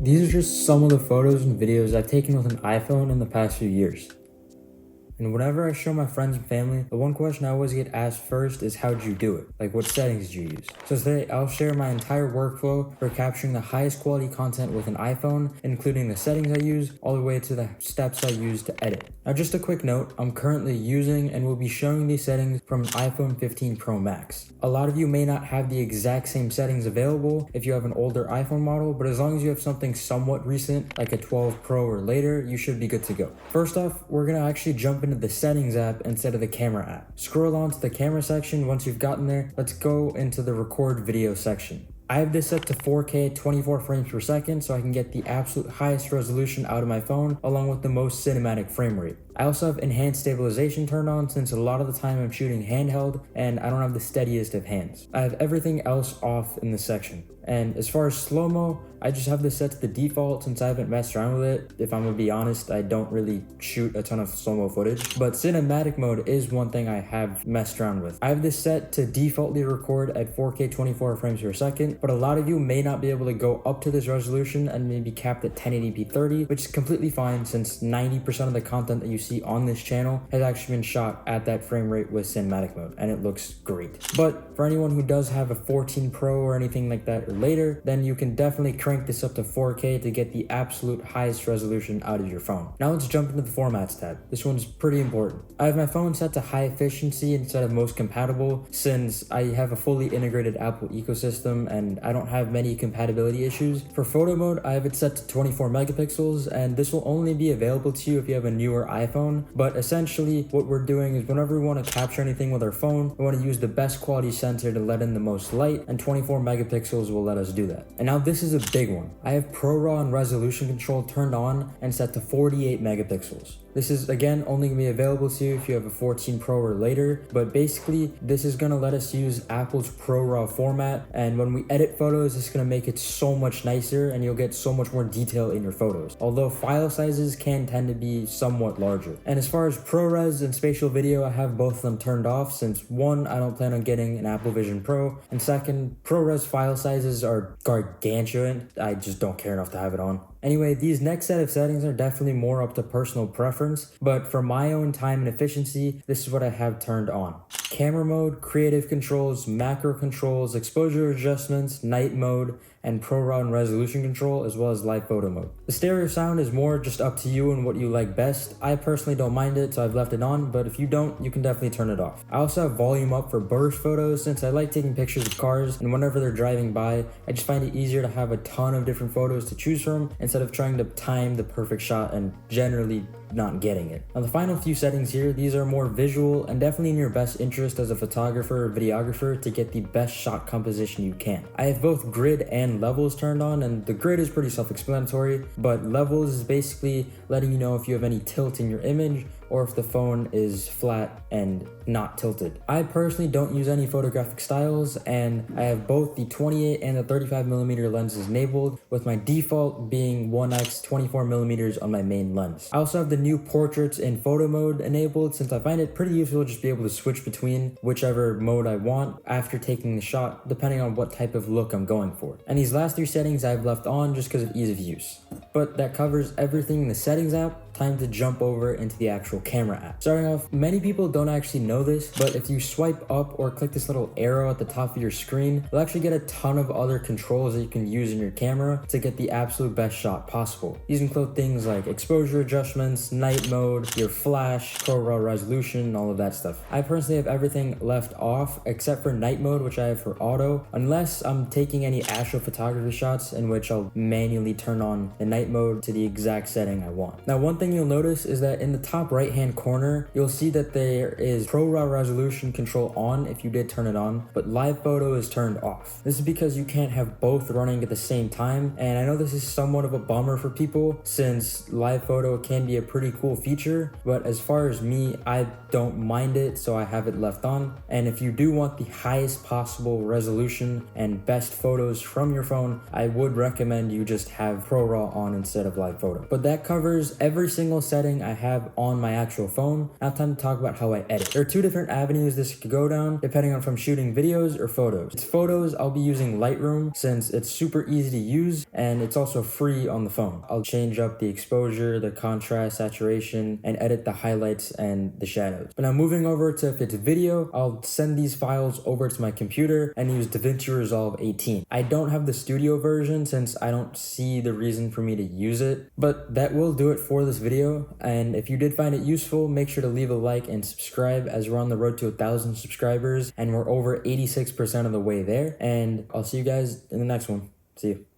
These are just some of the photos and videos I've taken with an iPhone in the past few years. And whenever I show my friends and family, the one question I always get asked first is how'd you do it? Like what settings did you use? So today I'll share my entire workflow for capturing the highest quality content with an iPhone, including the settings I use all the way to the steps I use to edit. Now just a quick note, I'm currently using and will be showing these settings from an iPhone 15 Pro Max. A lot of you may not have the exact same settings available if you have an older iPhone model, but as long as you have something somewhat recent like a 12 Pro or later, you should be good to go. First off, we're gonna actually jump into the settings app instead of the camera app. Scroll on to the camera section. Once you've gotten there, let's go into the record video section. I have this set to 4K 24 frames per second so I can get the absolute highest resolution out of my phone along with the most cinematic frame rate. I also have enhanced stabilization turned on since a lot of the time I'm shooting handheld and I don't have the steadiest of hands. I have everything else off in this section. And as far as slow-mo, I just have this set to the default since I haven't messed around with it. If I'm gonna be honest, I don't really shoot a ton of slow-mo footage, but cinematic mode is one thing I have messed around with. I have this set to defaultly record at 4K 24 frames per second, but a lot of you may not be able to go up to this resolution and maybe capped at 1080p 30, which is completely fine since 90% of the content that you see on this channel has actually been shot at that frame rate with cinematic mode, and it looks great. But for anyone who does have a 14 Pro or anything like that or later, then you can definitely crank this up to 4K to get the absolute highest resolution out of your phone. Now let's jump into the formats tab. This one's pretty important. I have my phone set to high efficiency instead of most compatible since I have a fully integrated Apple ecosystem and I don't have many compatibility issues. For photo mode, I have it set to 24 megapixels and this will only be available to you if you have a newer iPhone, but essentially what we're doing is whenever we want to capture anything with our phone, we want to use the best quality sensor to let in the most light, and 24 megapixels will let us do that. And now this is a big one. I have ProRAW and resolution control turned on and set to 48 megapixels. This is again only going to be available to you if you have a 14 Pro or later, but basically this is going to let us use Apple's ProRAW format, and when we edit photos it's going to make it so much nicer and you'll get so much more detail in your photos, although file sizes can tend to be somewhat larger. And as far as ProRes and spatial video, I have both of them turned off since one, I don't plan on getting an Apple Vision Pro, and second, ProRes file sizes are gargantuan. I just don't care enough to have it on. Anyway, these next set of settings are definitely more up to personal preference, but for my own time and efficiency, this is what I have turned on. Camera mode, creative controls, macro controls, exposure adjustments, night mode, and ProRAW and resolution control, as well as live photo mode. The stereo sound is more just up to you and what you like best. I personally don't mind it, so I've left it on, but if you don't, you can definitely turn it off. I also have volume up for burst photos since I like taking pictures of cars, and whenever they're driving by, I just find it easier to have a ton of different photos to choose from instead of trying to time the perfect shot and generally not getting it. Now the final few settings here, these are more visual and definitely in your best interest as a photographer or videographer to get the best shot composition you can. I have both grid and levels turned on, and the grid is pretty self-explanatory, but levels is basically letting you know if you have any tilt in your image or if the phone is flat and not tilted. I personally don't use any photographic styles, and I have both the 28 and the 35mm lenses enabled, with my default being 1x 24mm on my main lens. I also have the new portraits in photo mode enabled since I find it pretty useful to just be able to switch between whichever mode I want after taking the shot, depending on what type of look I'm going for. And these last three settings I've left on just because of ease of use. But that covers everything in the settings app. Time to jump over into the actual camera app. Starting off, many people don't actually know this, but if you swipe up or click this little arrow at the top of your screen, you'll actually get a ton of other controls that you can use in your camera to get the absolute best shot possible. These include things like exposure adjustments, night mode, your flash, ProRAW resolution, all of that stuff. I personally have everything left off except for night mode, which I have for auto, unless I'm taking any astrophotography shots in which I'll manually turn on the night mode to the exact setting I want. Now, one thing you'll notice is that in the top right hand corner, you'll see that there is ProRAW resolution control on if you did turn it on, but live photo is turned off. This is because you can't have both running at the same time, and I know this is somewhat of a bummer for people since live photo can be a pretty cool feature, but as far as me, I don't mind it, so I have it left on. And if you do want the highest possible resolution and best photos from your phone, I would recommend you just have ProRAW on instead of live photo. But that covers every single setting I have on my actual phone. Now time to talk about how I edit. There are two different avenues this could go down depending on if I'm shooting videos or photos. It's photos, I'll be using Lightroom since it's super easy to use and it's also free on the phone. I'll change up the exposure, the contrast, saturation, and edit the highlights and the shadows. But now moving over to if it's video, I'll send these files over to my computer and use DaVinci Resolve 18. I don't have the studio version since I don't see the reason for me to use it, but that will do it for this video. And if you did find it useful, make sure to leave a like and subscribe as we're on the road to 1,000 subscribers and we're over 86% of the way there. And I'll see you guys in the next one. See you.